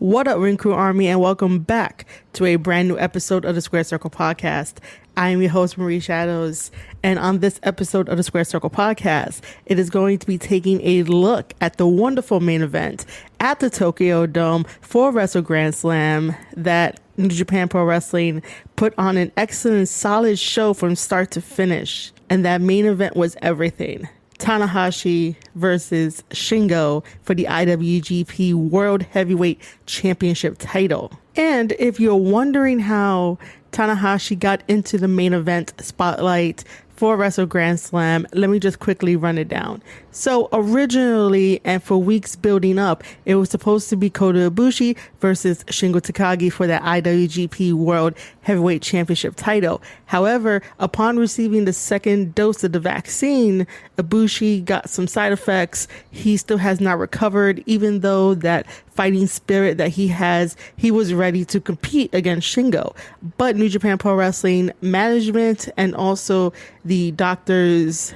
What up, Ring Crew Army, and welcome back to a brand new episode of the Square Circle Podcast. I am your host, Marie Shadows, and on this episode of the Square Circle Podcast, it is going to be taking a look at the wonderful main event at the Tokyo Dome for Wrestle Grand Slam that New Japan Pro Wrestling put on an excellent, solid show from start to finish, and that main event was everything. Tanahashi versus Shingo for the IWGP World Heavyweight Championship title. And if you're wondering how Tanahashi got into the main event spotlight for Wrestle Grand Slam, let me just quickly run it down. So originally, and for weeks building up, it was supposed to be Kota Ibushi versus Shingo Takagi for the IWGP World Heavyweight Championship title. However, upon receiving the second dose of the vaccine, Ibushi got some side effects. He still has not recovered, even though that fighting spirit that he has, he was ready to compete against Shingo. But New Japan Pro Wrestling management and also the doctors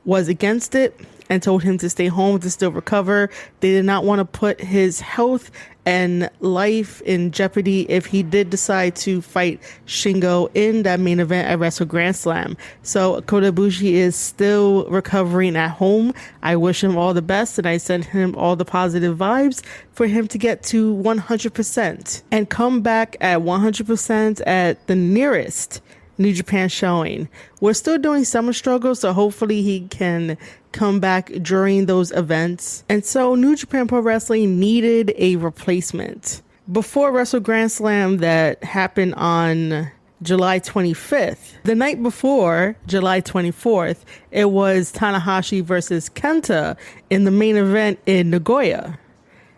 was against it and told him to stay home to still recover. They did not want to put his health and life in jeopardy if he did decide to fight Shingo in that main event at Wrestle Grand Slam. So Kota Ibushi is still recovering at home. I wish him all the best, and I send him all the positive vibes for him to get to 100% and come back at 100% at the nearest New Japan showing. We're still doing Summer Struggle, so hopefully he can come back during those events. And so New Japan Pro Wrestling needed a replacement. Before Wrestle Grand Slam that happened on July 25th, the night before, July 24th, it was Tanahashi versus Kenta in the main event in Nagoya,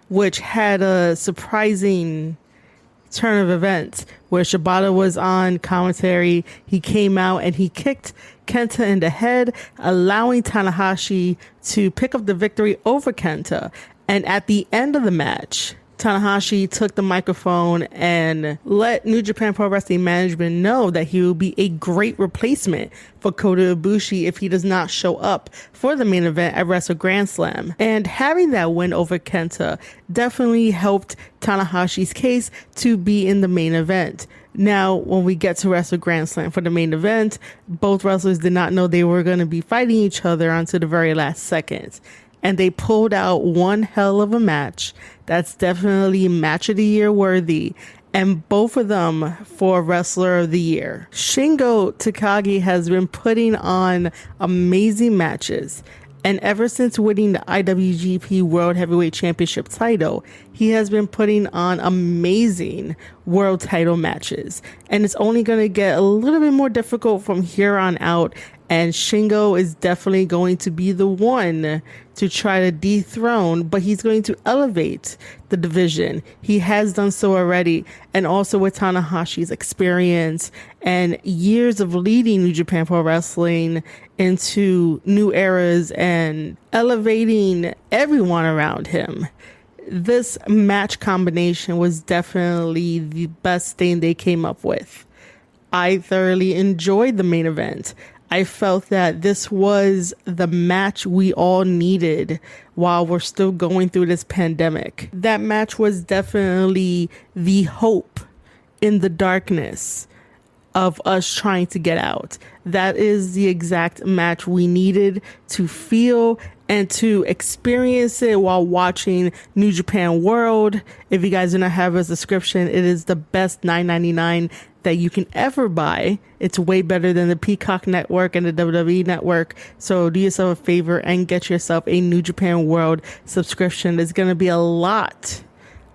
which had a surprising turn of events where Shibata was on commentary. He came out and he kicked Kenta in the head, allowing Tanahashi to pick up the victory over Kenta. And at the end of the match, Tanahashi took the microphone and let New Japan Pro Wrestling management know that he will be a great replacement for Kota Ibushi if he does not show up for the main event at Wrestle Grand Slam. And having that win over Kenta definitely helped Tanahashi's case to be in the main event. Now, when we get to Wrestle Grand Slam for the main event, both wrestlers did not know they were going to be fighting each other until the very last seconds. And they pulled out one hell of a match that's definitely match of the year worthy, and both of them for Wrestler of the Year. Shingo Takagi has been putting on amazing matches, and ever since winning the IWGP World Heavyweight Championship title, he has been putting on amazing world title matches. And it's only going to get a little bit more difficult from here on out. And Shingo is definitely going to be the one to try to dethrone, but he's going to elevate the division. He has done so already. And also with Tanahashi's experience and years of leading New Japan Pro Wrestling into new eras and elevating everyone around him. This match combination was definitely the best thing they came up with. I thoroughly enjoyed the main event. I felt that this was the match we all needed while we're still going through this pandemic. That match was definitely the hope in the darkness of us trying to get out. That is the exact match we needed to feel and to experience it while watching New Japan World. If you guys do not have a subscription, it is the best $9.99 that you can ever buy. It's way better than the Peacock Network and the WWE Network. So do yourself a favor and get yourself a New Japan World subscription. There's going to be a lot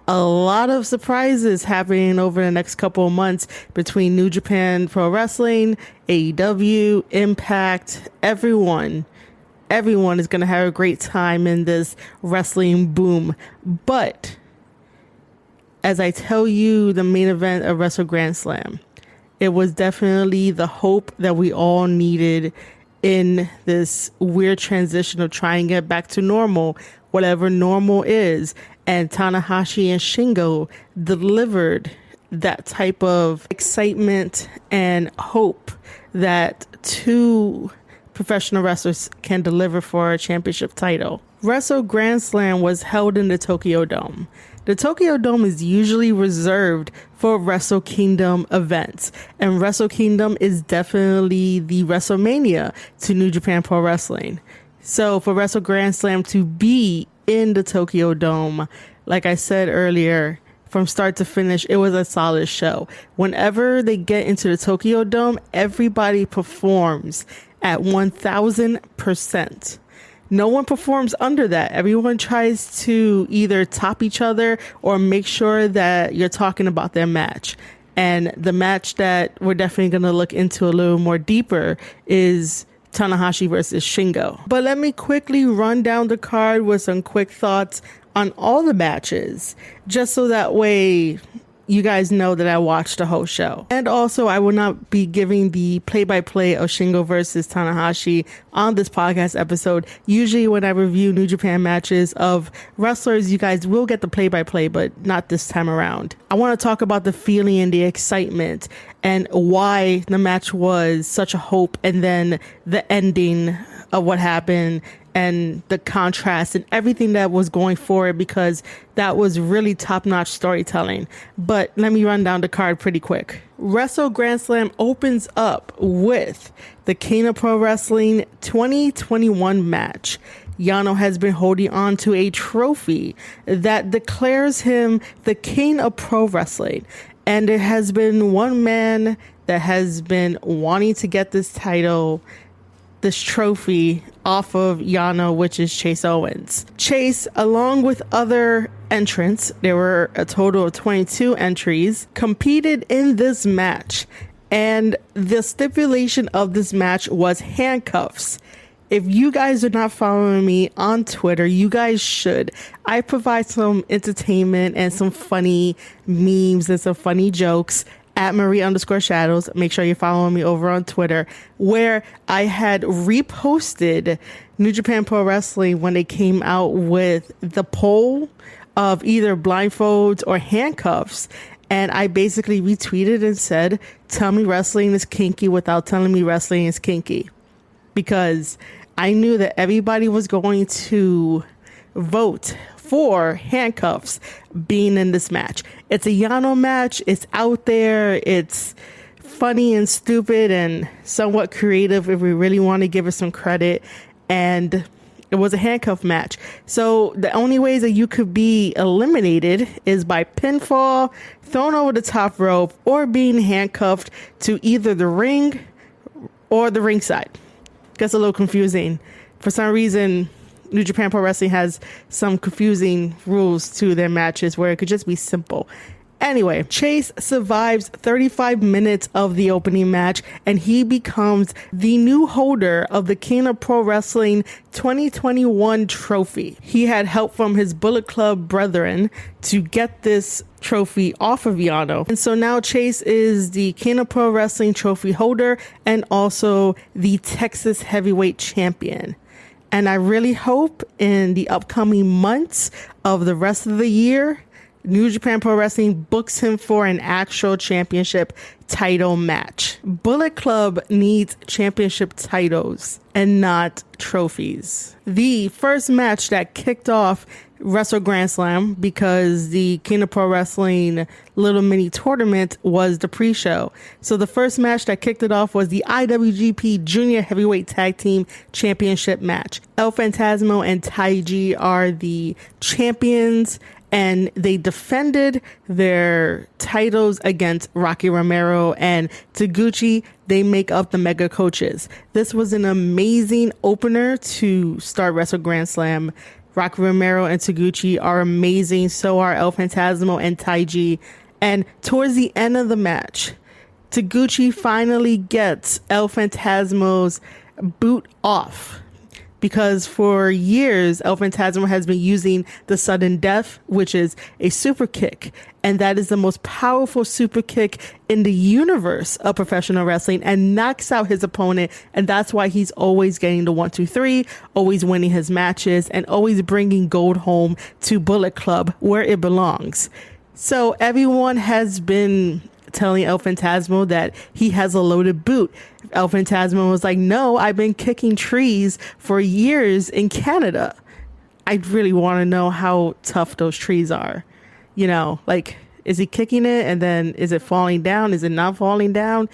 of surprises happening over the next couple of months between New Japan Pro Wrestling, AEW, Impact, everyone is going to have a great time in this wrestling boom. But as I tell you, the main event of Wrestle Grand Slam, it was definitely the hope that we all needed in this weird transition of trying to get back to normal, whatever normal is. And Tanahashi and Shingo delivered that type of excitement and hope that two professional wrestlers can deliver for a championship title. Wrestle Grand Slam was held in the Tokyo Dome. The Tokyo Dome is usually reserved for Wrestle Kingdom events, and Wrestle Kingdom is definitely the WrestleMania to New Japan Pro Wrestling. So for Wrestle Grand Slam to be in the Tokyo Dome, like I said earlier, from start to finish, it was a solid show. Whenever they get into the Tokyo Dome, everybody performs at 1,000%. No one performs under that. Everyone tries to either top each other or make sure that you're talking about their match. And the match that we're definitely going to look into a little more deeper is Tanahashi versus Shingo. But let me quickly run down the card with some quick thoughts on all the matches, just so that way you guys know that I watched the whole show. And also, I will not be giving the play-by-play of Shingo versus Tanahashi on this podcast episode. Usually when I review New Japan matches of wrestlers, you guys will get the play-by-play, but not this time around. I want to talk about the feeling and the excitement and why the match was such a hope, and then the ending of what happened and the contrast and everything that was going forward, because that was really top-notch storytelling. But let me run down the card pretty quick. Wrestle Grand Slam opens up with the King of Pro Wrestling 2021 match. Yano has been holding on to a trophy that declares him the King of Pro Wrestling. And there has been one man that has been wanting to get this title, this trophy, off of Yano, which is Chase Owens. Chase, along with other entrants, there were a total of 22 entries, competed in this match. And the stipulation of this match was handcuffs. If you guys are not following me on Twitter, you guys should. I provide some entertainment and some funny memes and some funny jokes at Marie_Shadows. Make sure you're following me over on Twitter, where I had reposted New Japan Pro Wrestling when they came out with the poll of either blindfolds or handcuffs. And I basically retweeted and said, tell me wrestling is kinky without telling me wrestling is kinky. Because I knew that everybody was going to vote for handcuffs being in this match. It's a Yano match. It's out there. It's funny and stupid and somewhat creative if we really want to give it some credit. And it was a handcuff match. So the only ways that you could be eliminated is by pinfall, thrown over the top rope, or being handcuffed to either the ring or the ringside. Gets a little confusing. For some reason, New Japan Pro Wrestling has some confusing rules to their matches where it could just be simple. Anyway, Chase survives 35 minutes of the opening match, and he becomes the new holder of the King of Pro Wrestling 2021 trophy. He had help from his Bullet Club brethren to get this trophy off of Yano. And so now Chase is the King of Pro Wrestling trophy holder and also the Texas Heavyweight Champion. And I really hope in the upcoming months of the rest of the year, New Japan Pro Wrestling books him for an actual championship title match. Bullet Club needs championship titles and not trophies. The first match that kicked off Wrestle Grand Slam, because the King of Pro Wrestling little mini tournament was the pre-show. So the first match that kicked it off was the IWGP Junior Heavyweight Tag Team Championship match. El Phantasmo and Taiji are the champions, and they defended their titles against Rocky Romero and Taguchi. They make up the Mega Coaches. This was an amazing opener to start Wrestle Grand Slam. Rocky Romero and Taguchi are amazing. So are El Phantasmo and Taiji. And towards the end of the match, Taguchi finally gets El Phantasmo's boot off. Because for years, El Phantasmo has been using the sudden death, which is a super kick. And that is the most powerful super kick in the universe of professional wrestling, and knocks out his opponent. And that's why he's always getting the 1, 2, 3, always winning his matches, and always bringing gold home to Bullet Club where it belongs. So everyone has been telling El Phantasmo that he has a loaded boot. El Phantasmo was like, no, I've been kicking trees for years in Canada. I really want to know how tough those trees are. like, is he kicking it? And then is it falling down? Is it not falling down?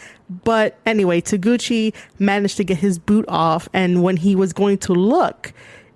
But anyway, Taguchi managed to get his boot off. And when he was going to look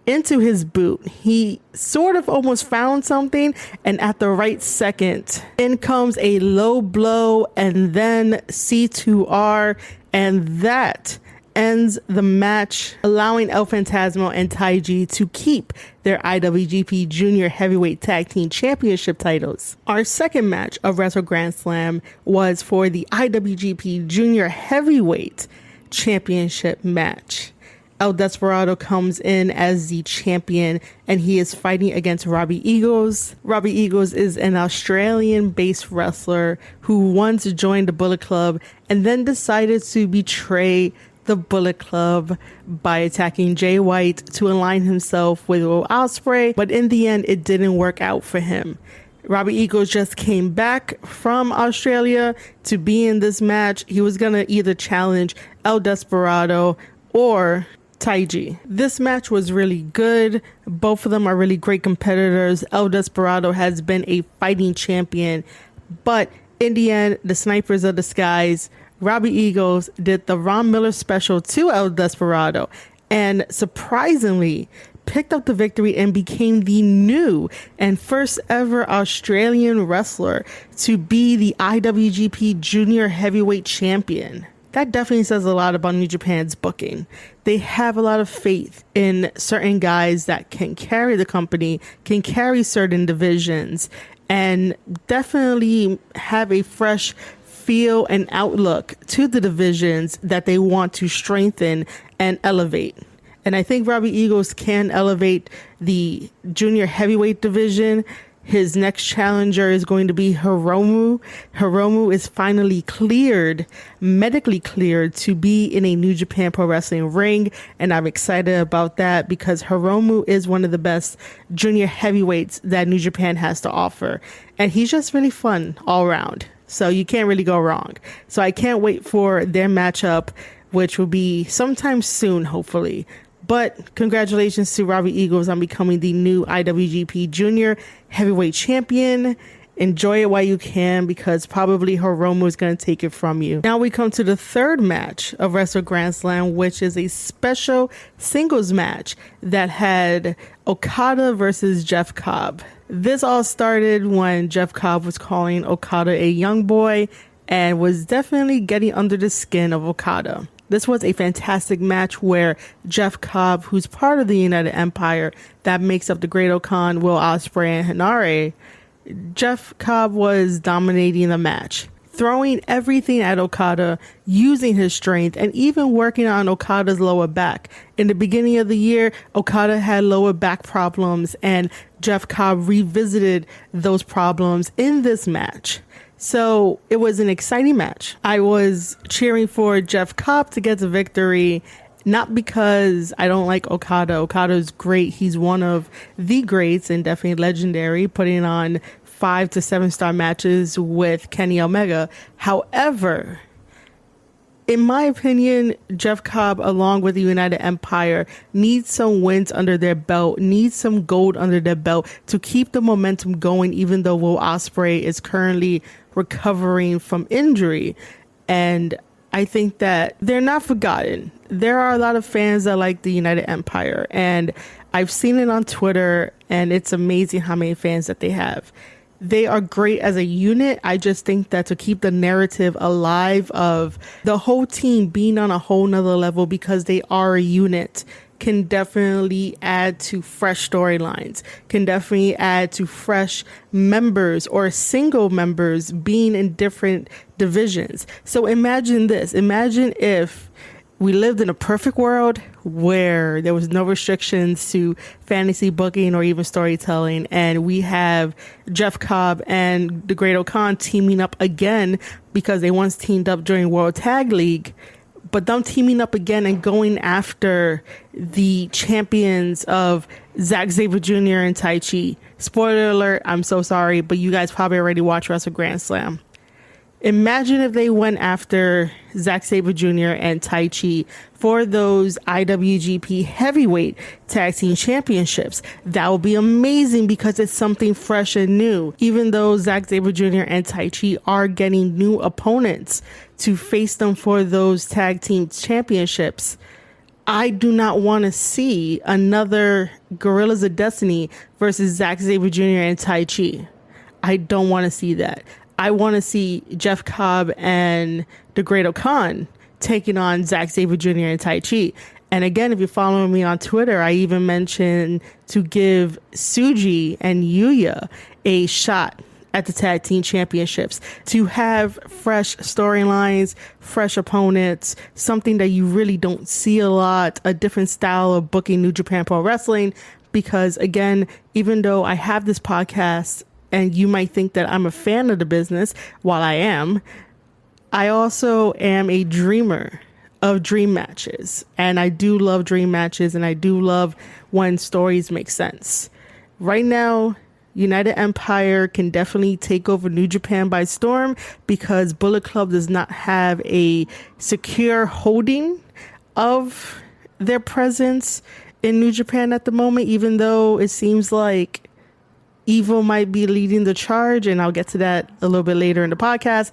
into his boot, he sort of almost found something. And at the right second, in comes a low blow and then C2R. And that ends the match, allowing El Phantasmo and Taiji to keep their IWGP Junior Heavyweight Tag Team Championship titles. Our second match of Wrestle Grand Slam was for the IWGP Junior Heavyweight Championship match. El Desperado comes in as the champion and he is fighting against Robbie Eagles. Robbie Eagles is an Australian-based wrestler who once joined the Bullet Club and then decided to betray the Bullet Club by attacking Jay White to align himself with Will Ospreay, but in the end it didn't work out for him. Robbie Eagles just came back from Australia to be in this match. He was gonna either challenge El Desperado or Taiji. This match was really good. Both of them are really great competitors. El Desperado has been a fighting champion, but in the end, the Snipers of the Skies, Robbie Eagles, did the Ron Miller special to El Desperado and surprisingly picked up the victory and became the new and first ever Australian wrestler to be the IWGP Junior Heavyweight Champion. That definitely says a lot about New Japan's booking. They have a lot of faith in certain guys that can carry the company, can carry certain divisions, and definitely have a fresh feel and outlook to the divisions that they want to strengthen and elevate. And I think Robbie Eagles can elevate the junior heavyweight division. His next challenger is going to be Hiromu. Hiromu is finally medically cleared to be in a New Japan Pro Wrestling ring. And I'm excited about that because Hiromu is one of the best junior heavyweights that New Japan has to offer. And he's just really fun all around. So you can't really go wrong. So I can't wait for their matchup, which will be sometime soon, hopefully. But congratulations to Robbie Eagles on becoming the new IWGP Junior Heavyweight Champion. Enjoy it while you can because probably Hiromu is going to take it from you. Now we come to the third match of Wrestle Grand Slam, which is a special singles match that had Okada versus Jeff Cobb. This all started when Jeff Cobb was calling Okada a young boy and was definitely getting under the skin of Okada. This was a fantastic match where Jeff Cobb, who's part of the United Empire that makes up the Great Okan, Will Ospreay, and Hanare, Jeff Cobb was dominating the match, throwing everything at Okada, using his strength, and even working on Okada's lower back. In the beginning of the year, Okada had lower back problems, and Jeff Cobb revisited those problems in this match. So it was an exciting match. I was cheering for Jeff Cobb to get the victory, not because I don't like Okada. Okada's great. He's one of the greats and definitely legendary, putting on 5 to 7 star matches with Kenny Omega. However, in my opinion, Jeff Cobb, along with the United Empire, needs some wins under their belt, needs some gold under their belt to keep the momentum going, even though Will Ospreay is currently recovering from injury. And I think that they're not forgotten. There are a lot of fans that like the United Empire, and I've seen it on Twitter, and it's amazing how many fans that they have. They are great as a unit. I just think that to keep the narrative alive of the whole team being on a whole nother level because they are a unit can definitely add to fresh storylines, can definitely add to fresh members or single members being in different divisions. So imagine this. Imagine if we lived in a perfect world where there was no restrictions to fantasy booking or even storytelling, and we have Jeff Cobb and the Great Okan teaming up again because they once teamed up during World Tag League, but them teaming up again and going after the champions of Zack Sabre Jr. and Tai Chi. Spoiler alert, I'm so sorry, but you guys probably already watched Wrestle Grand Slam. Imagine if they went after Zack Sabre Jr. and Tai Chi for those IWGP Heavyweight Tag Team Championships. That would be amazing because it's something fresh and new. Even though Zack Sabre Jr. and Tai Chi are getting new opponents to face them for those tag team championships, I do not want to see another Gorillas of Destiny versus Zack Sabre Jr. and Tai Chi. I don't want to see that. I want to see Jeff Cobb and the Great Khan taking on Zack Sabre Jr. and Tai Chi. And again, if you're following me on Twitter, I even mentioned to give Tsuji and Yuya a shot at the tag team championships, to have fresh storylines, fresh opponents, something that you really don't see a lot, a different style of booking New Japan Pro Wrestling. Because again, even though I have this podcast and you might think that I'm a fan of the business, while I am, I also am a dreamer of dream matches. And I do love dream matches, and I do love when stories make sense. Right now, United Empire can definitely take over New Japan by storm because Bullet Club does not have a secure holding of their presence in New Japan at the moment, even though it seems like Evil might be leading the charge, and I'll get to that a little bit later in the podcast.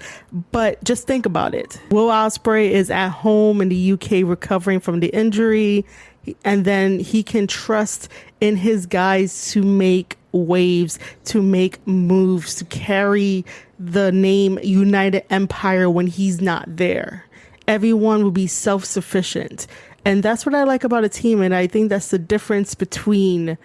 But just think about it. Will Ospreay is at home in the UK recovering from the injury, and then he can trust in his guys to make waves, to make moves, to carry the name United Empire when he's not there. Everyone will be self-sufficient. And that's what I like about a team, and I think that's the difference between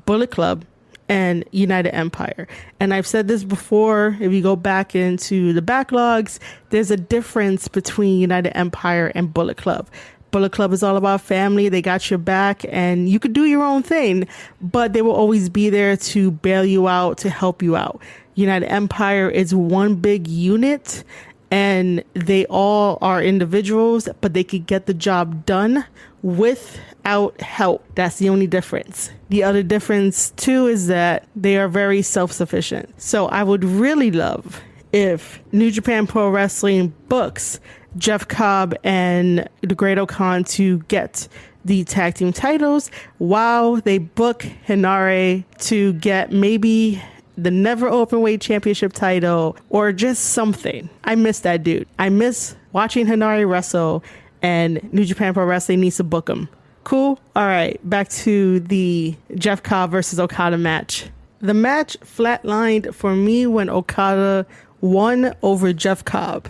Bullet Club and United Empire. And I've said this before, if you go back into the backlogs, there's a difference between United Empire and Bullet Club. Bullet Club is all about family. They got your back and you could do your own thing, but they will always be there to bail you out, to help you out. United Empire is one big unit, and they all are individuals, but they could get the job done without help. That's the only difference. The other difference too is that they are very self-sufficient. So I would really love if New Japan Pro Wrestling books Jeff Cobb and the Great Khan to get the tag team titles, while they book Hinare to get maybe the Never Openweight Championship title or just something. I miss that dude. I miss watching Hinare wrestle, and New Japan Pro Wrestling needs to book him. Cool? All right, back to the Jeff Cobb versus Okada match. The match flatlined for me when Okada won over Jeff Cobb.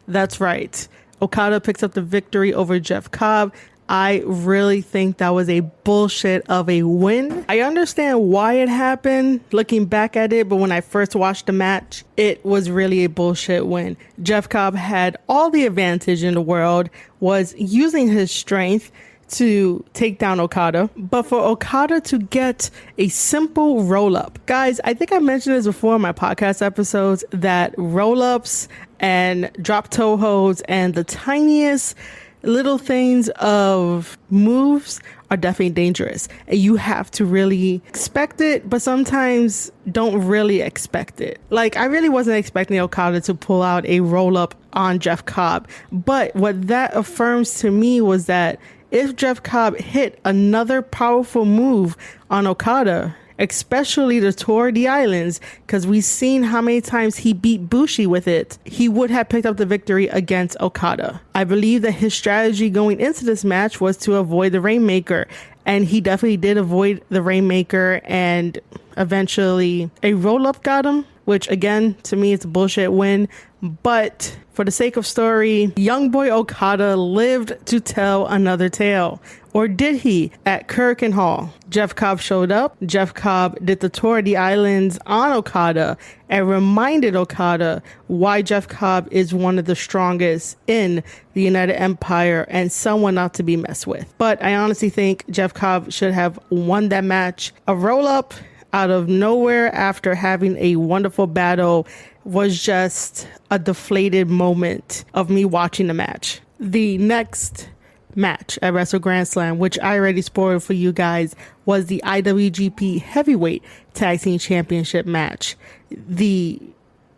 That's right. Okada picks up the victory over Jeff Cobb. I really think that was a bullshit of a win. I understand why it happened looking back at it, but when I first watched the match, it was really a bullshit win. Jeff Cobb had all the advantage in the world, was using his strength to take down Okada, but for Okada to get a simple roll-up. Guys, I think I mentioned this before in my podcast episodes that roll-ups and drop toe holds and the tiniest little things of moves are definitely dangerous, and you have to really expect it, but sometimes don't really expect it. Like, I really wasn't expecting Okada to pull out a roll-up on Jeff Cobb, but what that affirms to me was that if Jeff Cobb hit another powerful move on Okada, especially the Tour of the Islands, because we've seen how many times he beat Bushi with it, he would have picked up the victory against Okada. I believe that his strategy going into this match was to avoid the Rainmaker, and he definitely did avoid the Rainmaker, and eventually a roll-up got him, which again, to me, it's a bullshit win. But for the sake of story, young boy Okada lived to tell another tale. Or did he? At Kirken Hall, Jeff Cobb showed up. Jeff Cobb did the Tour of the Islands on Okada and reminded Okada why Jeff Cobb is one of the strongest in the United Empire and someone not to be messed with. But I honestly think Jeff Cobb should have won that match. A roll-up out of nowhere after having a wonderful battle was just a deflated moment of me watching the match. The next match at Wrestle Grand Slam, which I already spoiled for you guys, was the IWGP Heavyweight Tag Team Championship match. The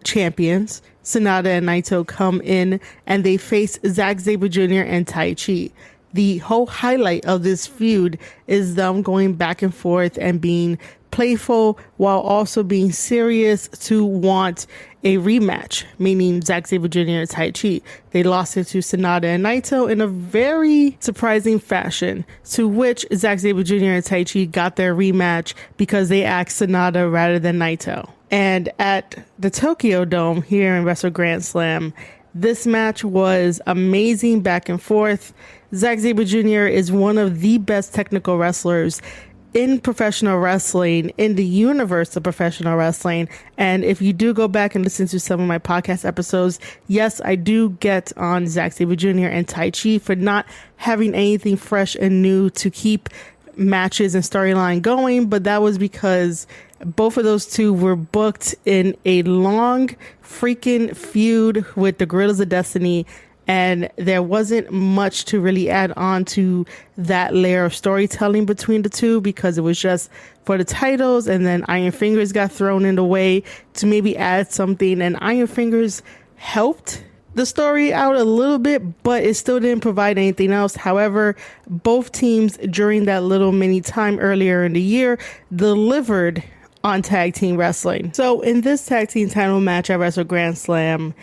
champions, Sanada and Naito, come in and they face Zack Sabre Jr. and Taichi. The whole highlight of this feud is them going back and forth and being playful while also being serious to want a rematch, meaning Zack Sabre Jr. and Taichi. They lost it to Sanada and Naito in a very surprising fashion, to which Zack Sabre Jr. and Taichi got their rematch because they asked Sanada rather than Naito. And at the Tokyo Dome here in Wrestle Grand Slam, this match was amazing back and forth. Zack Sabre Jr. is one of the best technical wrestlers in professional wrestling, in the universe of professional wrestling. And if you do go back and listen to some of my podcast episodes, yes, I do get on Zack Sabre Jr. and Taichi for not having anything fresh and new to keep matches and storyline going, but that was because both of those two were booked in a long freaking feud with the Guerrillas of Destiny, and there wasn't much to really add on to that layer of storytelling between the two because it was just for the titles, and then Iron Fingers got thrown in the way to maybe add something, and Iron Fingers helped the story out a little bit, but it still didn't provide anything else. However, both teams during that little mini time earlier in the year delivered on tag team wrestling. So in this tag team title match at Wrestle Grand Slam,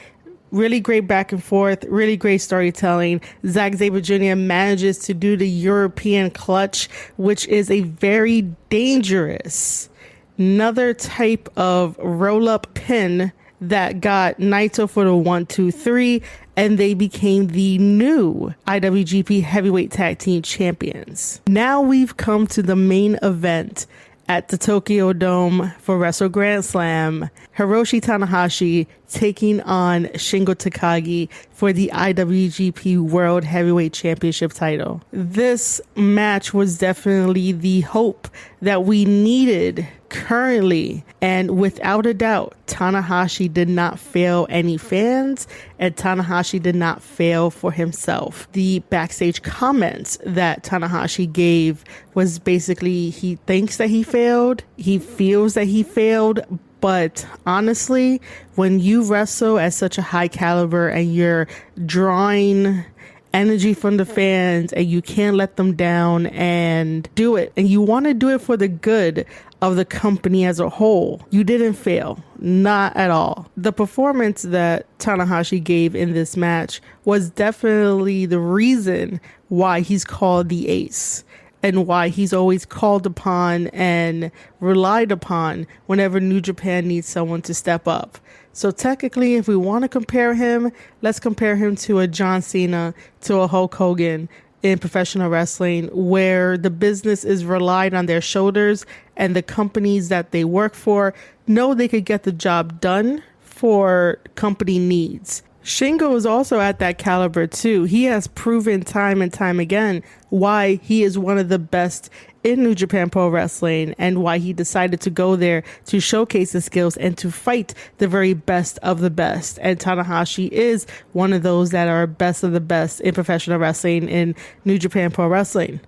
really great back and forth, really great storytelling. Zack Sabre Jr. manages to do the European clutch, which is a very dangerous, another type of roll-up pin that got Naito for the 1-2-3, and they became the new IWGP Heavyweight Tag Team Champions. Now we've come to the main event at the Tokyo Dome for Wrestle Grand Slam. Hiroshi Tanahashi taking on Shingo Takagi for the IWGP World Heavyweight Championship title. This match was definitely the hope that we needed currently, and without a doubt, Tanahashi did not fail any fans, and Tanahashi did not fail for himself. The backstage comments that Tanahashi gave was basically he thinks that he failed, he feels that he failed, but honestly, when you wrestle at such a high caliber and you're drawing energy from the fans and you can't let them down and do it, and you want to do it for the good of the company as a whole, you didn't fail. Not at all. The performance that Tanahashi gave in this match was definitely the reason why he's called the ace, and why he's always called upon and relied upon whenever New Japan needs someone to step up. So technically, if we want to compare him, let's compare him to a John Cena, to a Hulk Hogan in professional wrestling, where the business is relied on their shoulders and the companies that they work for know they could get the job done for company needs. Shingo is also at that caliber too. He has proven time and time again why he is one of the best in New Japan Pro Wrestling, and why he decided to go there to showcase his skills and to fight the very best of the best. And Tanahashi is one of those that are best of the best in professional wrestling in New Japan Pro Wrestling.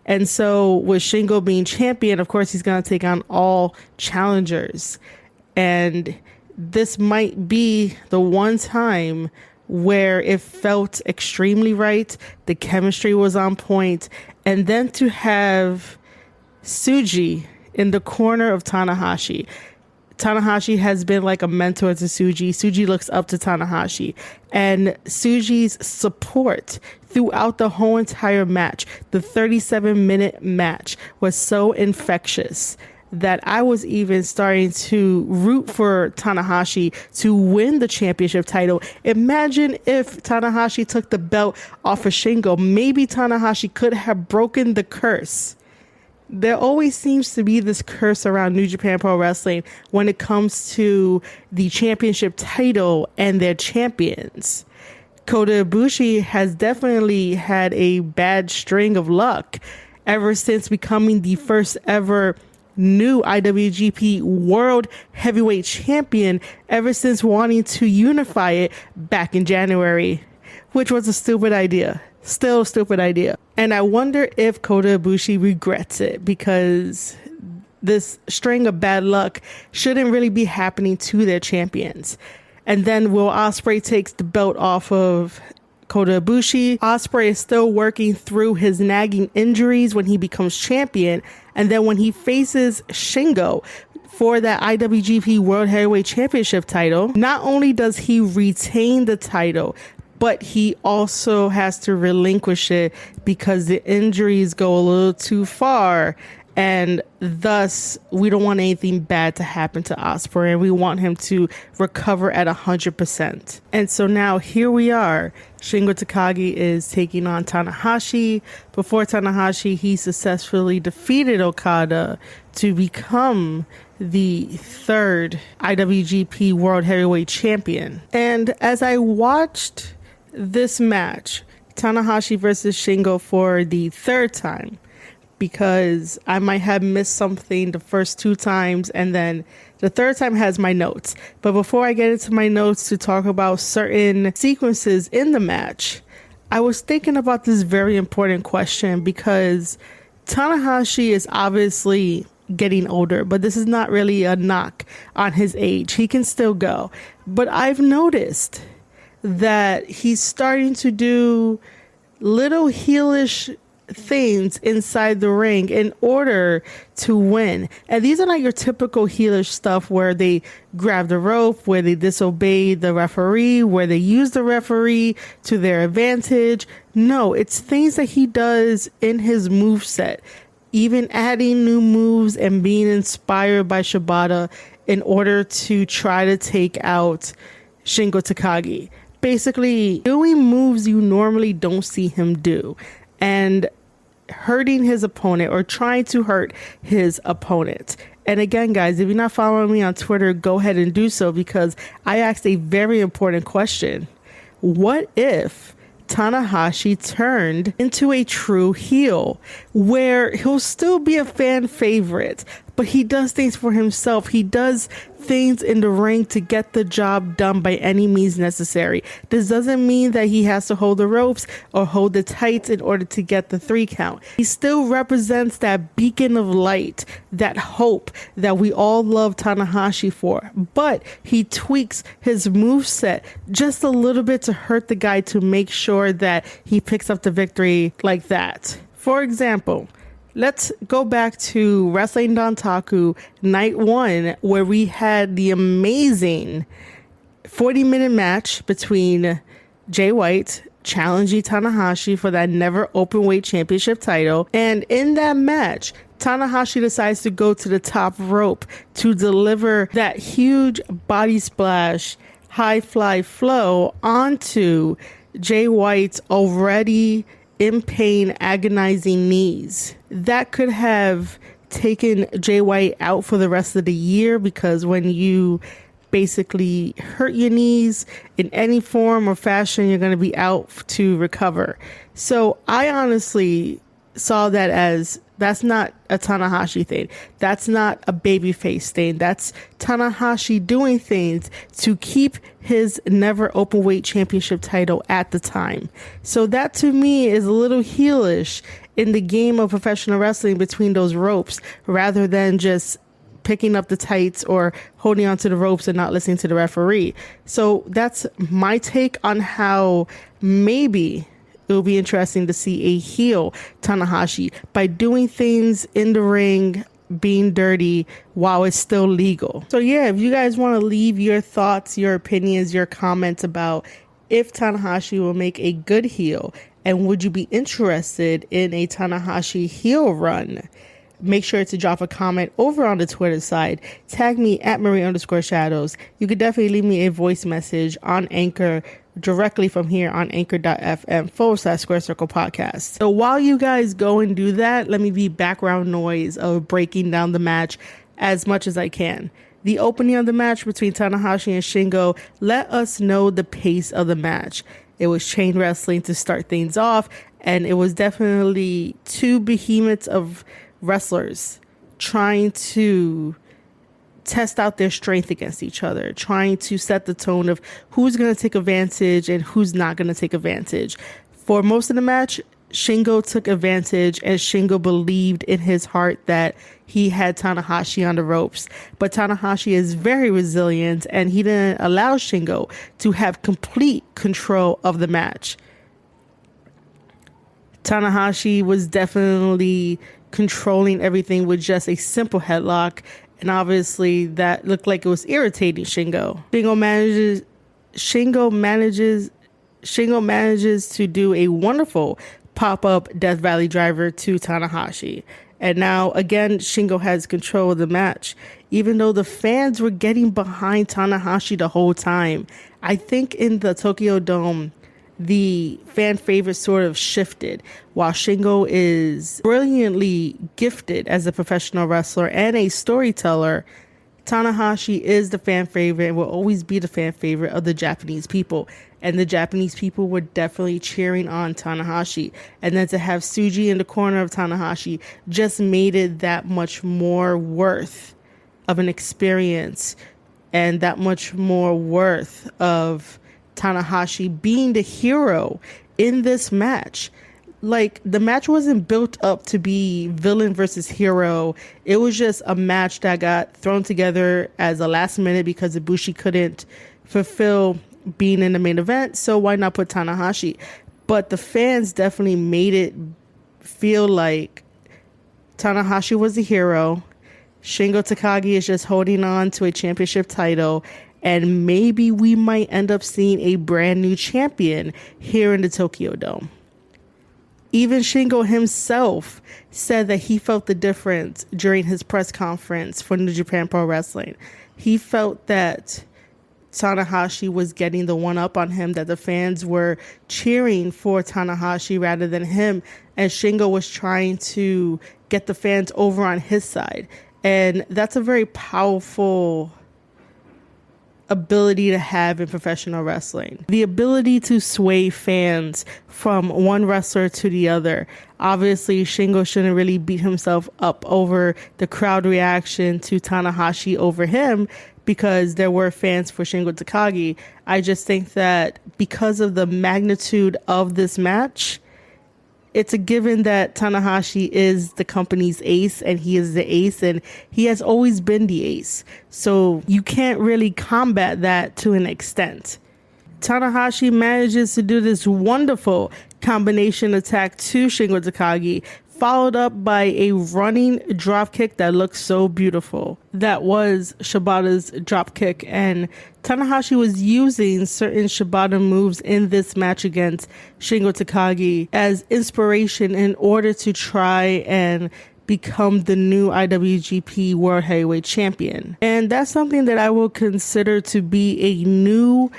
And so with Shingo being champion, of course, he's going to take on all challengers. And this might be the one time where it felt extremely right. The chemistry was on point. And then to have Tsuji in the corner of Tanahashi. Tanahashi has been like a mentor to Tsuji. Tsuji looks up to Tanahashi. And Tsuji's support throughout the whole entire match, the 37-minute match, was so infectious that I was even starting to root for Tanahashi to win the championship title. Imagine if Tanahashi took the belt off of Shingo. Maybe Tanahashi could have broken the curse. There always seems to be this curse around New Japan Pro Wrestling when it comes to the championship title and their champions. Kota Ibushi has definitely had a bad string of luck ever since becoming the first ever new IWGP World Heavyweight Champion, ever since wanting to unify it back in January, which was a stupid idea. Still a stupid idea. And I wonder if Kota Ibushi regrets it, because this string of bad luck shouldn't really be happening to their champions. And then Will Ospreay takes the belt off of Kota Ibushi. Ospreay is still working through his nagging injuries when he becomes champion. And then when he faces Shingo for that IWGP World Heavyweight Championship title, not only does he retain the title, but he also has to relinquish it because the injuries go a little too far. And thus, we don't want anything bad to happen to Ospreay, and we want him to recover at 100%. And so now here we are. Shingo Takagi is taking on Tanahashi. Before Tanahashi, he successfully defeated Okada to become the third IWGP World Heavyweight Champion. And as I watched this match, Tanahashi versus Shingo for the third time, because I might have missed something the first two times, and then the third time has my notes. But before I get into my notes to talk about certain sequences in the match, I was thinking about this very important question, because Tanahashi is obviously getting older, but this is not really a knock on his age. He can still go. But I've noticed that he's starting to do little heelish things inside the ring in order to win. And these are not your typical heelish stuff where they grab the rope, where they disobey the referee, where they use the referee to their advantage. No, it's things that he does in his moveset, even adding new moves and being inspired by Shibata in order to try to take out Shingo Takagi. Basically, doing moves you normally don't see him do, and hurting his opponent or trying to hurt his opponent. And again, guys, if you're not following me on Twitter, go ahead and do so, because I asked a very important question. What if Tanahashi turned into a true heel, where he'll still be a fan favorite, but he does things for himself? He does things in the ring to get the job done by any means necessary. This doesn't mean that he has to hold the ropes or hold the tights in order to get the 3 count. He still represents that beacon of light, that hope that we all love Tanahashi for. But he tweaks his moveset just a little bit to hurt the guy, to make sure that he picks up the victory like that. For example, let's go back to Wrestling Dontaku Night 1, where we had the amazing 40-minute match between Jay White challenging Tanahashi for that never openweight championship title. And in that match, Tanahashi decides to go to the top rope to deliver that huge body splash, high fly flow onto Jay White's already in pain, agonizing knees. That could have taken Jay White out for the rest of the year, because when you basically hurt your knees in any form or fashion, you're going to be out to recover. So I honestly saw that as, that's not a Tanahashi thing. That's not a babyface thing. That's Tanahashi doing things to keep his never openweight championship title at the time. So that to me is a little heelish in the game of professional wrestling, between those ropes, rather than just picking up the tights or holding onto the ropes and not listening to the referee. So that's my take on how maybe it will be interesting to see a heel Tanahashi by doing things in the ring, being dirty while it's still legal. So yeah, if you guys want to leave your thoughts, your opinions, your comments about if Tanahashi will make a good heel, and would you be interested in a Tanahashi heel run, make sure to drop a comment over on the Twitter side. Tag me at Marie_Shadows. You could definitely leave me a voice message on Anchor directly from here on anchor.fm/Square Circle Podcast. So while you guys go and do that, let me be background noise of breaking down the match as much as I can. The opening of the match between Tanahashi and Shingo let us know the pace of the match. It was chain wrestling to start things off, and it was definitely two behemoths of wrestlers trying to test out their strength against each other, trying to set the tone of who's going to take advantage and who's not going to take advantage. For most of the match, Shingo took advantage, and Shingo believed in his heart that he had Tanahashi on the ropes. But Tanahashi is very resilient, and he didn't allow Shingo to have complete control of the match. Tanahashi was definitely controlling everything with just a simple headlock, and obviously that looked like it was irritating Shingo. Shingo manages to do a wonderful pop-up Death Valley driver to Tanahashi. And now, again, Shingo has control of the match. Even though the fans were getting behind Tanahashi the whole time, I think in the Tokyo Dome, the fan favorite sort of shifted. While Shingo is brilliantly gifted as a professional wrestler and a storyteller, Tanahashi is the fan favorite and will always be the fan favorite of the Japanese people. And the Japanese people were definitely cheering on Tanahashi. And then to have Tsuji in the corner of Tanahashi just made it that much more worth of an experience, and that much more worth of Tanahashi being the hero in this match. Like, the match wasn't built up to be villain versus hero. It was just a match that got thrown together as a last minute because Ibushi couldn't fulfill being in the main event. So why not put Tanahashi? But the fans definitely made it feel like Tanahashi was the hero. Shingo Takagi is just holding on to a championship title. And maybe we might end up seeing a brand new champion here in the Tokyo Dome. Even Shingo himself said that he felt the difference during his press conference for New Japan Pro Wrestling. He felt that Tanahashi was getting the one up on him, that the fans were cheering for Tanahashi rather than him, and Shingo was trying to get the fans over on his side. And that's a very powerful ability to have in professional wrestling. The ability to sway fans from one wrestler to the other. Obviously, Shingo shouldn't really beat himself up over the crowd reaction to Tanahashi over him, because there were fans for Shingo Takagi. I just think that because of the magnitude of this match, it's a given that Tanahashi is the company's ace, and he is the ace, and he has always been the ace. So you can't really combat that to an extent. Tanahashi manages to do this wonderful combination attack to Shingo Takagi, followed up by a running drop kick that looks so beautiful. That was Shibata's drop kick, and Tanahashi was using certain Shibata moves in this match against Shingo Takagi as inspiration in order to try and become the new IWGP World Heavyweight Champion. And that's something that I will consider to be a new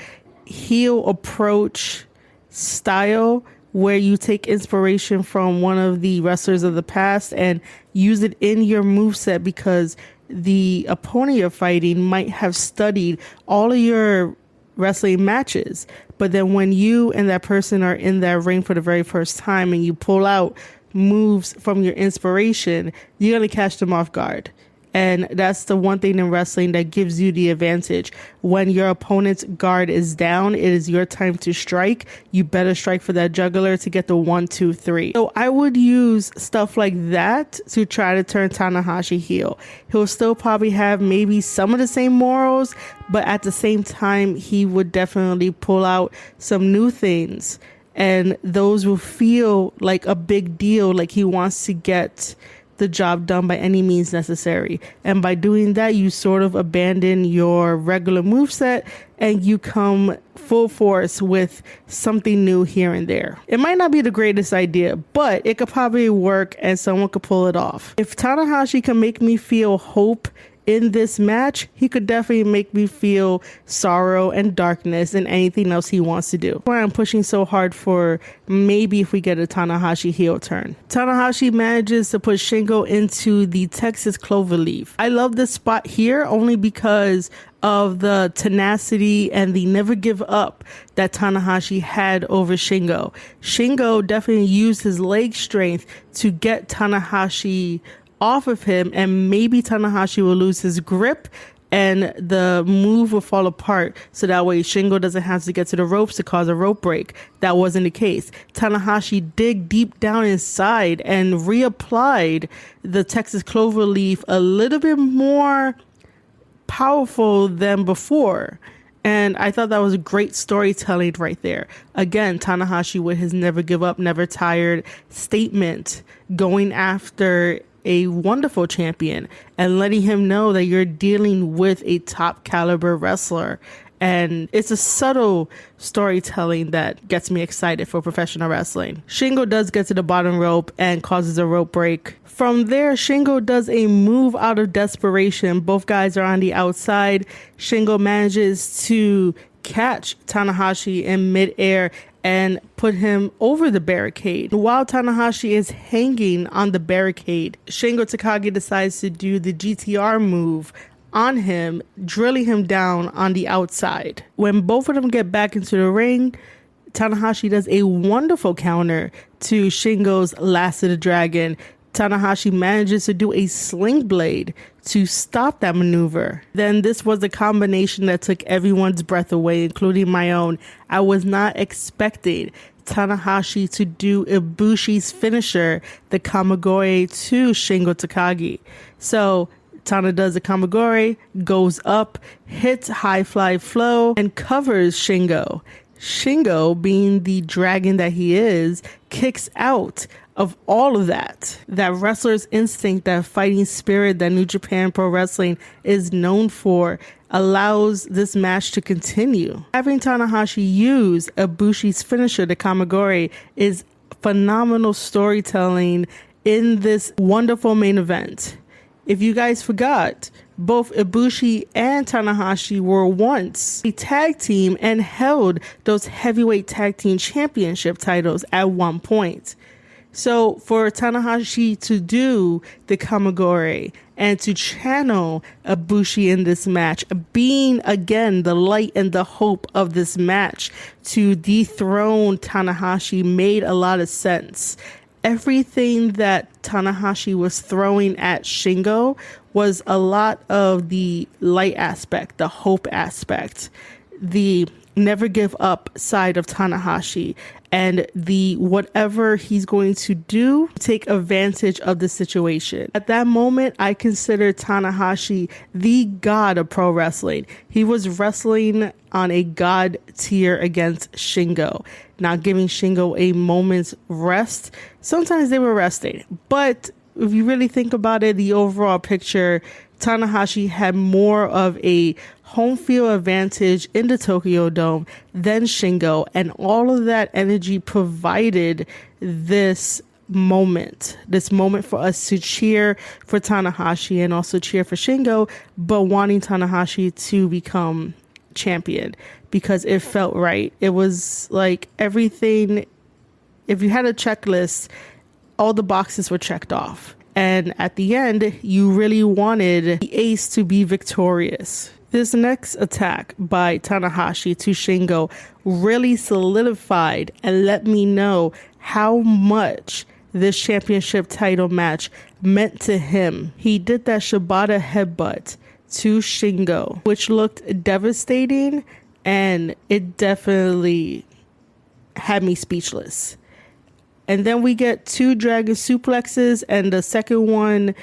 heel approach style, where you take inspiration from one of the wrestlers of the past and use it in your moveset, because the opponent you're fighting might have studied all of your wrestling matches. But then when you and that person are in that ring for the very first time and you pull out moves from your inspiration, you're going to catch them off guard. And that's the one thing in wrestling that gives you the advantage. When your opponent's guard is down, it is your time to strike. You better strike for that jugular to get the 1, 2, 3. So I would use stuff like that to try to turn Tanahashi heel. He'll still probably have maybe some of the same morals, but at the same time, he would definitely pull out some new things. And those will feel like a big deal, like he wants to get the job done by any means necessary. And by doing that, you sort of abandon your regular moveset and you come full force with something new here and there. It might not be the greatest idea, but it could probably work and someone could pull it off. If Tanahashi can make me feel hope in this match, he could definitely make me feel sorrow and darkness and anything else he wants to do. That's why I'm pushing so hard for maybe if we get a Tanahashi heel turn. Tanahashi manages to put Shingo into the Texas Cloverleaf. I love this spot here only because of the tenacity and the never give up that Tanahashi had over Shingo. Shingo definitely used his leg strength to get Tanahashi off of him, and maybe Tanahashi will lose his grip and the move will fall apart, so that way Shingo doesn't have to get to the ropes to cause a rope break. That wasn't the case. Tanahashi dig deep down inside and reapplied the Texas Cloverleaf a little bit more powerful than before. And I thought that was great storytelling right there. Again, Tanahashi with his never give up, never tired statement, going after a wonderful champion and letting him know that you're dealing with a top caliber wrestler. And it's a subtle storytelling that gets me excited for professional wrestling. Shingo does get to the bottom rope and causes a rope break. From there, Shingo does a move out of desperation. Both guys are on the outside. Shingo manages to catch Tanahashi in midair and put him over the barricade. While Tanahashi is hanging on the barricade, Shingo Takagi decides to do the GTR move on him, drilling him down on the outside. When both of them get back into the ring, Tanahashi does a wonderful counter to Shingo's Last of the Dragon. Tanahashi manages to do a sling blade to stop that maneuver. Then this was a combination that took everyone's breath away, including my own. I was not expecting Tanahashi to do Ibushi's finisher, the Kamagore, to Shingo Takagi. So Tana does a Kamagore, goes up, hits high fly flow, and covers Shingo. Shingo, being the dragon that he is, kicks out of all of that. That wrestler's instinct, that fighting spirit that New Japan Pro Wrestling is known for, allows this match to continue. Having Tanahashi use Ibushi's finisher, the Kamagore, is phenomenal storytelling in this wonderful main event. If you guys forgot, both Ibushi and Tanahashi were once a tag team and held those heavyweight tag team championship titles at one point. So for Tanahashi to do the Kamagore and to channel Ibushi in this match, being again the light and the hope of this match to dethrone Tanahashi, made a lot of sense. Everything that Tanahashi was throwing at Shingo was a lot of the light aspect, the hope aspect, the never give up side of Tanahashi, and the whatever he's going to do, take advantage of the situation. At that moment, I consider Tanahashi the god of pro wrestling. He was wrestling on a god tier against Shingo, not giving Shingo a moment's rest. Sometimes they were resting, but if you really think about it, the overall picture, Tanahashi had more of a home field advantage in the Tokyo Dome than Shingo, and all of that energy provided this moment for us to cheer for Tanahashi and also cheer for Shingo, but wanting Tanahashi to become champion because it felt right. It was like everything, if you had a checklist, all the boxes were checked off. And at the end, you really wanted the ace to be victorious. This next attack by Tanahashi to Shingo really solidified and let me know how much this championship title match meant to him. He did that Shibata headbutt to Shingo, which looked devastating, and it definitely had me speechless. And then we get two dragon suplexes, and the second one,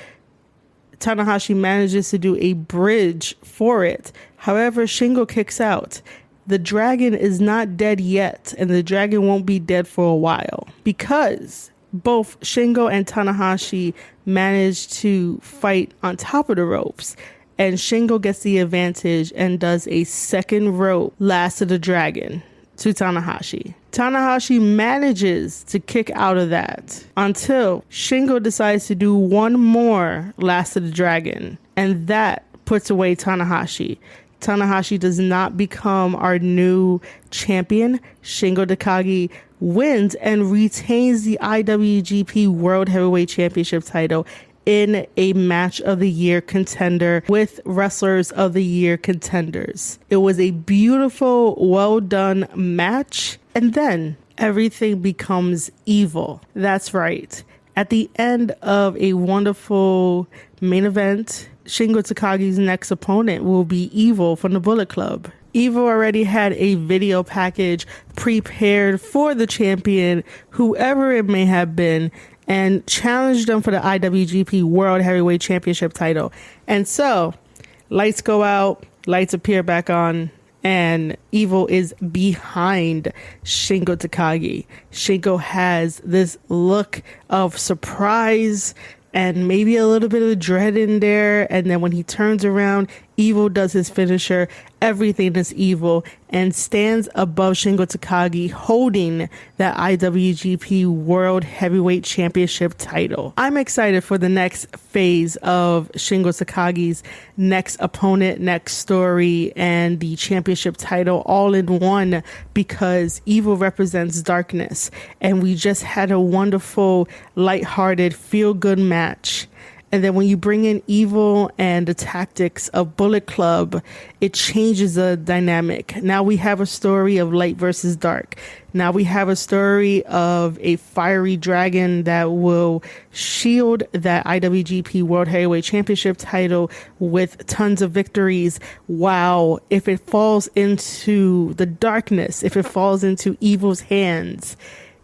Tanahashi manages to do a bridge for it. However, Shingo kicks out. The dragon is not dead yet, and the dragon won't be dead for a while, because both Shingo and Tanahashi managed to fight on top of the ropes, and Shingo gets the advantage and does a second rope Last of the Dragon to Tanahashi. Tanahashi manages to kick out of that until Shingo decides to do one more Last of the Dragon, and that puts away Tanahashi. Tanahashi does not become our new champion. Shingo Takagi wins and retains the IWGP World Heavyweight Championship title in a match of the year contender with wrestlers of the year contenders. It was a beautiful, well done match. And then everything becomes evil. That's right. At the end of a wonderful main event, Shingo Takagi's next opponent will be Evil from the Bullet Club. Evil already had a video package prepared for the champion, whoever it may have been, and challenged them for the IWGP World Heavyweight Championship title. And so, lights go out, lights appear back on, and Evil is behind Shingo Takagi. Shingo has this look of surprise and maybe a little bit of dread in there. And then when he turns around, Evil does his finisher. Everything is Evil, and stands above Shingo Takagi holding that IWGP World Heavyweight Championship title. I'm excited for the next phase of Shingo Takagi's next opponent, next story, and the championship title all in one, because Evil represents darkness. And we just had a wonderful, lighthearted, feel-good match. And then when you bring in Evil and the tactics of Bullet Club, it changes the dynamic. Now we have a story of light versus dark. Now we have a story of a fiery dragon that will shield that IWGP World Heavyweight Championship title with tons of victories. Wow. If it falls into the darkness, if it falls into Evil's hands,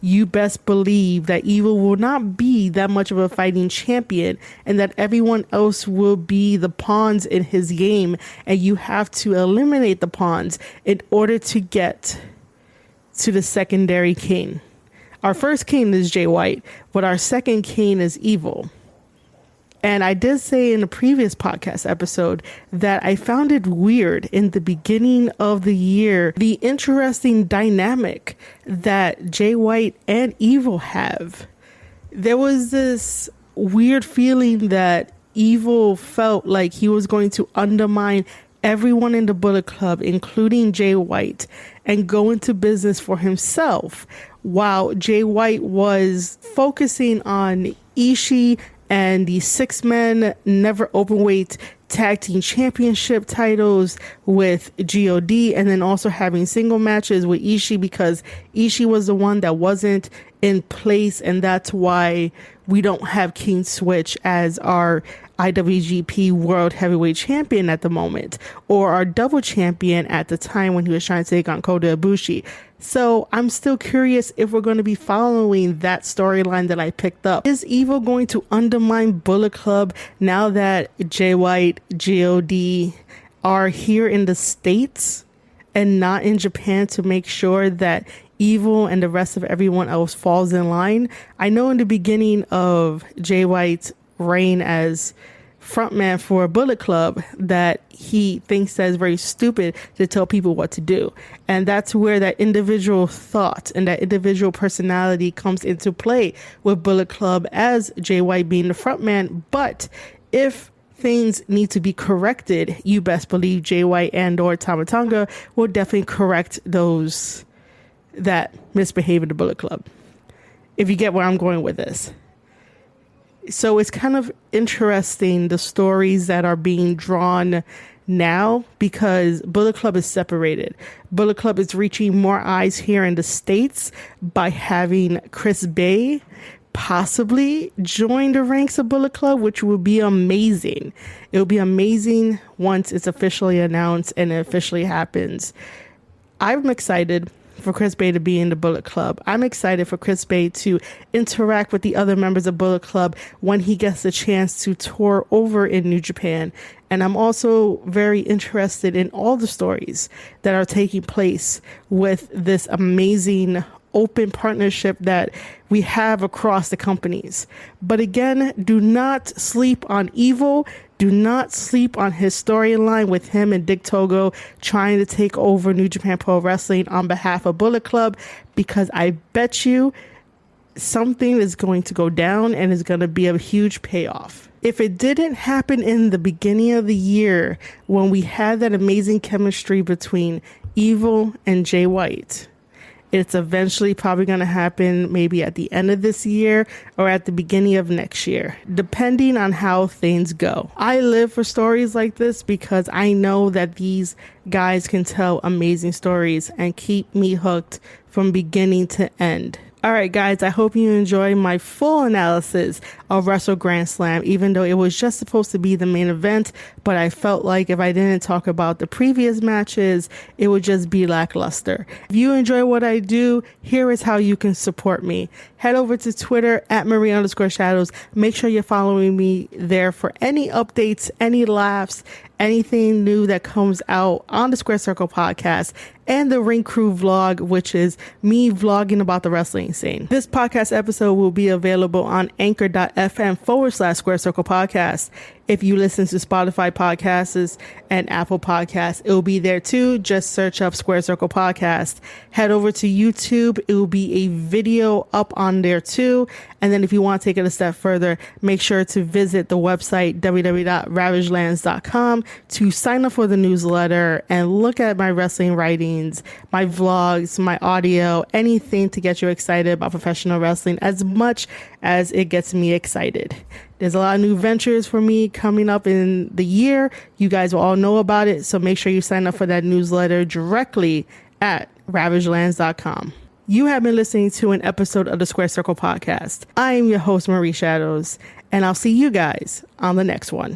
you best believe that Evil will not be that much of a fighting champion, and that everyone else will be the pawns in his game, and you have to eliminate the pawns in order to get to the secondary king. Our first king is Jay White, but our second king is Evil. And I did say in a previous podcast episode that I found it weird in the beginning of the year, the interesting dynamic that Jay White and Evil have. There was this weird feeling that Evil felt like he was going to undermine everyone in the Bullet Club, including Jay White, and go into business for himself, while Jay White was focusing on Ishii and the 6-man never openweight tag team championship titles with God, and then also having single matches with Ishii, because Ishii was the one that wasn't in place, and that's why we don't have King Switch as our IWGP World Heavyweight Champion at the moment, or our double champion at the time when he was trying to take on Kota Ibushi. So I'm still curious if we're going to be following that storyline that I picked up. Is Evil going to undermine Bullet Club now that Jay White, God are here in the States and not in Japan, to make sure that Evil and the rest of everyone else falls in line? I know in the beginning of Jay White's reign as frontman for Bullet Club that he thinks that it's very stupid to tell people what to do. And that's where that individual thought and that individual personality comes into play with Bullet Club, as Jay White being the frontman. But if things need to be corrected, you best believe Jay White and or Tama Tonga will definitely correct those that misbehave in the Bullet Club, if you get where I'm going with this. So it's kind of interesting, the stories that are being drawn now, because Bullet Club is separated. Bullet Club is reaching more eyes here in the States by having Chris Bay possibly join the ranks of Bullet Club, which would be amazing. It will be amazing once it's officially announced and it officially happens. I'm excited for Chris Bay to be in the Bullet Club. I'm excited for Chris Bay to interact with the other members of Bullet Club when he gets the chance to tour over in New Japan. And I'm also very interested in all the stories that are taking place with this amazing open partnership that we have across the companies. But again, do not sleep on Evil. Do not sleep on his storyline with him and Dick Togo trying to take over New Japan Pro Wrestling on behalf of Bullet Club, because I bet you something is going to go down and is going to be a huge payoff. If it didn't happen in the beginning of the year when we had that amazing chemistry between Evil and Jay White, it's eventually probably going to happen maybe at the end of this year or at the beginning of next year, depending on how things go. I live for stories like this because I know that these guys can tell amazing stories and keep me hooked from beginning to end. All right, guys, I hope you enjoy my full analysis of Wrestle Grand Slam, even though it was just supposed to be the main event. But I felt like if I didn't talk about the previous matches, it would just be lackluster. If you enjoy what I do, here is how you can support me. Head over to Twitter at Marie_Shadows. Make sure you're following me there for any updates, any laughs, anything new that comes out on the Square Circle podcast and the Ring Crew vlog, which is me vlogging about the wrestling scene. This podcast episode will be available on anchor.fm/Square Circle podcast. If you listen to Spotify podcasts and Apple podcasts, it will be there too. Just search up Square Circle podcast. Head over to YouTube. It will be a video up on there too. And then if you want to take it a step further, make sure to visit the website www.ravagelands.com to sign up for the newsletter and look at my wrestling writings, my vlogs, my audio, anything to get you excited about professional wrestling as much as it gets me excited. There's a lot of new ventures for me coming up in the year. You guys will all know about it. So make sure you sign up for that newsletter directly at ravagelands.com. You have been listening to an episode of the Square Circle podcast. I am your host, Marie Shadows, and I'll see you guys on the next one.